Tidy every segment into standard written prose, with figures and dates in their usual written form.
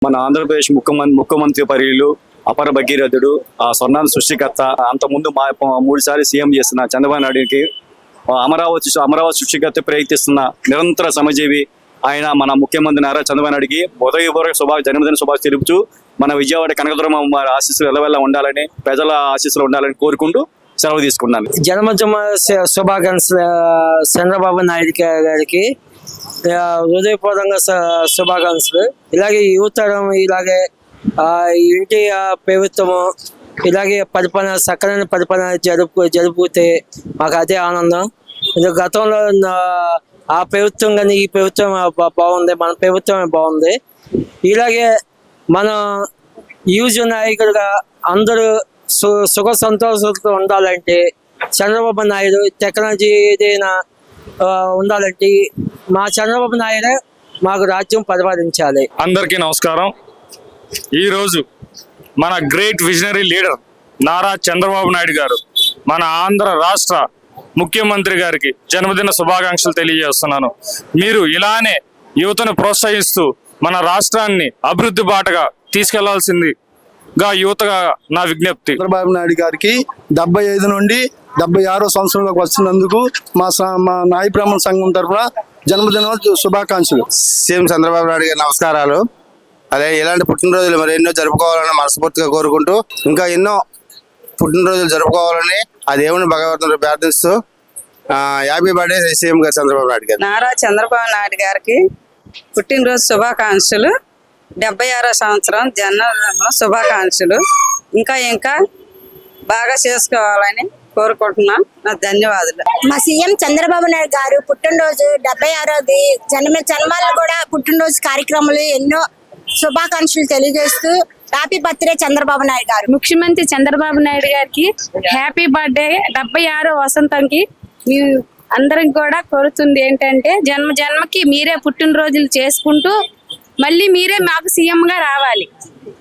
మన ఆంధ్రప్రదేశ్ ముఖ్యమంత్రి పరిలు అపర భగీరథుడు, ఆ స్వర్ణాంధ్ర సృష్టికర్త, అంత ముందు 3 సార్లు సీఎం చేస్తున్న చంద్రబాబు నాయుడుకి అమరావతి సృష్టికర్త ప్రయత్నిస్తున్న నిరంతర శ్రమజీవి ఆయన మన ముఖ్యమంత్రి నారా చంద్రబాబు నాయుడికి ఉదయపూర్వక జన్మదిన శుభాకాంక్షలు తెలుపుతూ మన విజయవాడ కనకదుర్గమ్మ ఆశీస్సులు ఎల్లవెల్ల ఉండాలని, ప్రజల ఆశీస్సులు ఉండాలని కోరుకుంటూ సెలవు తీసుకున్నాను. జన్మదిన శుభాకాంక్షలు చంద్రబాబు నాయుడు గారికి హృదయపూర్వకంగా శుభాకాంక్షలు. ఇలాగే యువతరం, ఇలాగే ఇంటి ప్రభుత్వము ఇలాగే పరిపాలన సకలైన పరిపాలన జరుపుతే మాకు అదే ఆనందం. గతంలో ఆ ప్రభుత్వం కానీ ఈ ప్రభుత్వం బాగుంది, మన ప్రభుత్వమే బాగుంది. ఇలాగే మన యూజ్ నాయకులుగా అందరూ సుఖ సంతోషాలతో ఉండాలంటే చంద్రబాబు నాయుడు టెక్నాలజీ ఏదైనా ఉండాలంటే మా చంద్రబాబు నాయుడే మాకు రాజ్యం పరిపాలించాలి. అందరికీ నమస్కారం. ఈరోజు మన great visionary leader Nara Chandrababu Naidu గారు మన ఆంధ్ర రాష్ట్ర ముఖ్యమంత్రి గారికి జన్మదిన శుభాకాంక్షలు తెలియజేస్తున్నాను. మీరు ఇలానే యువతను ప్రోత్సహిస్తూ మన రాష్ట్రాన్ని అభివృద్ధి బాటగా తీసుకెళ్లాల్సిందిగా యువతగా నా విజ్ఞప్తి. చంద్రబాబు నాయుడు గారికి 75 నుండి 76వ సంవత్సరంలోకి వస్తున్నందుకు మా నాయ బ్రాహ్మణ సంఘం తరఫున జన్మదిన శుభాకాంక్షలు. సీఎం చంద్రబాబు నాయుడు గారి నమస్కారాలు. అదే ఇలాంటి పుట్టినరోజులు మరి ఎన్నో జరుపుకోవాలని మనస్ఫూర్తిగా కోరుకుంటూ ఇంకా ఎన్నో పుట్టినరోజులు జరుపుకోవాలని ఆ దేవుని భగవంతుడు ప్రార్థిస్తూ హ్యాపీ బర్త్డే సీఎం గారు చంద్రబాబు నాయుడు గారు. నారా చంద్రబాబు నాయుడు గారికి పుట్టినరోజు శుభాకాంక్షలు. 76వ సంవత్సరం జన్మదిన శుభాకాంక్షలు. ఇంకా బాగా చేసుకోవాలని కోరుకుంటున్నాను. నా ధన్యవాదాలు. మా సీఎం చంద్రబాబు నాయుడు గారు పుట్టినరోజు 76వ జన్మదినాలు కూడా పుట్టినరోజు కార్యక్రమాలు ఎన్నో శుభాకాంక్షలు తెలియజేస్తూ హ్యాపీ బర్త్డే చంద్రబాబు నాయుడు గారు. ముఖ్యమంత్రి చంద్రబాబు నాయుడు గారికి హ్యాపీ బర్త్డే. 76వ వసంతంకి మీ అందరికి కూడా కోరుతుంది ఏంటంటే జన్మకి మీరే పుట్టినరోజులు చేసుకుంటూ మళ్ళీ మీరే మాకు సీఎం గా రావాలి.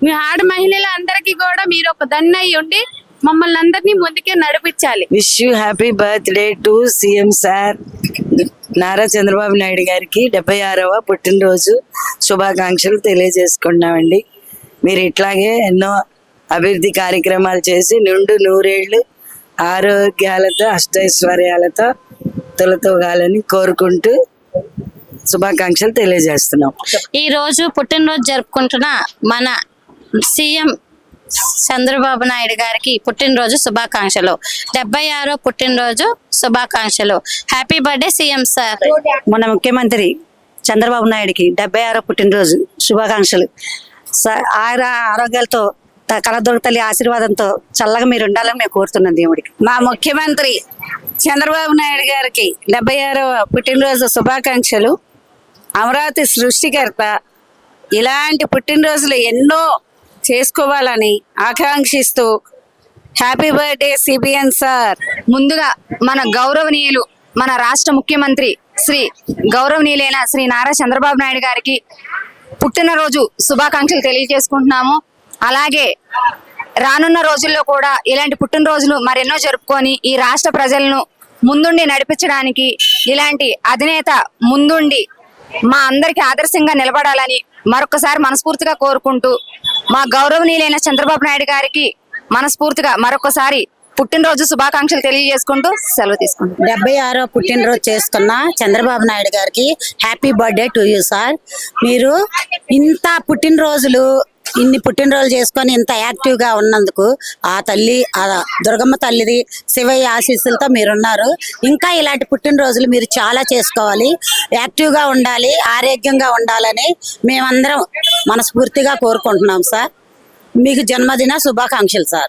మీ ఆడ మహిళల అందరికీ కూడా మీరు ఒక దన్నయ్యి ఉండి మమ్మల్ని అందరినీ ముందుకే నడిపించాలి. Wish you happy birthday to CM sir Nara Chandrababu Naidu గారికి 76వ పుట్టినరోజు శుభాకాంక్షలు తెలియజేసుకున్నామండి. మీరు ఇట్లాగే ఎన్నో అభివృద్ధి కార్యక్రమాలు చేసి నూరేళ్లు ఆరోగ్యాలతో అష్టైశ్వర్యాలతో తొలతోగాలని కోరుకుంటూ శుభాకాంక్షలు తెలియజేస్తున్నాం. ఈ రోజు పుట్టినరోజు జరుపుకుంటున్న మన సీఎం చంద్రబాబు నాయుడు గారికి పుట్టినరోజు శుభాకాంక్షలు. 76వ పుట్టినరోజు శుభాకాంక్షలు. Happy birthday CM sir. మన ముఖ్యమంత్రి చంద్రబాబు నాయుడుకి 76వ పుట్టినరోజు శుభాకాంక్షలు. ఆరోగ్యాలతో కలదుర్గ తల్లి ఆశీర్వాదంతో చల్లగా మీరు ఉండాలని మేము కోరుతున్నాం దేవుడికి. మా ముఖ్యమంత్రి చంద్రబాబు నాయుడు గారికి 76వ పుట్టినరోజు శుభాకాంక్షలు. అమరావతి సృష్టికర్త ఇలాంటి పుట్టినరోజులు ఎన్నో చేసుకోవాలని ఆకాంక్షిస్తూ హ్యాపీ బర్త్డే సిబిఎన్ సార్. ముందుగా మన గౌరవనీయులు మన రాష్ట్ర ముఖ్యమంత్రి గౌరవనీయులైన శ్రీ నారా చంద్రబాబు నాయుడు గారికి పుట్టినరోజు శుభాకాంక్షలు తెలియజేసుకుంటున్నాము. అలాగే రానున్న రోజుల్లో కూడా ఇలాంటి పుట్టినరోజులు మరెన్నో జరుపుకొని ఈ రాష్ట్ర ప్రజలను ముందుండి నడిపించడానికి ఇలాంటి అధినేత ముందుండి మా అందరికి ఆదర్శంగా నిలబడాలని మరొకసారి మనస్ఫూర్తిగా కోరుకుంటూ మా గౌరవనీయులైన చంద్రబాబు నాయుడు గారికి మనస్ఫూర్తిగా మరొకసారి పుట్టినరోజు శుభాకాంక్షలు తెలియజేసుకుంటూ సెలవు తీసుకుంటాం. 76వ పుట్టినరోజు చేసుకున్న చంద్రబాబు నాయుడు గారికి happy birthday to you sir. మీరు ఇన్ని పుట్టినరోజులు చేసుకొని ఇంత యాక్టివ్ గా ఉన్నందుకు ఆ తల్లి ఆ దుర్గమ్మ తల్లిది శివయ్య ఆశీస్సులతో మీరున్నారు. ఇంకా ఇలాంటి పుట్టినరోజులు మీరు చాలా చేసుకోవాలి, యాక్టివ్ గా ఉండాలి, ఆరోగ్యంగా ఉండాలని మేమందరం మనస్ఫూర్తిగా కోరుకుంటున్నాం సార్. మీకు జన్మదిన శుభాకాంక్షలు సార్.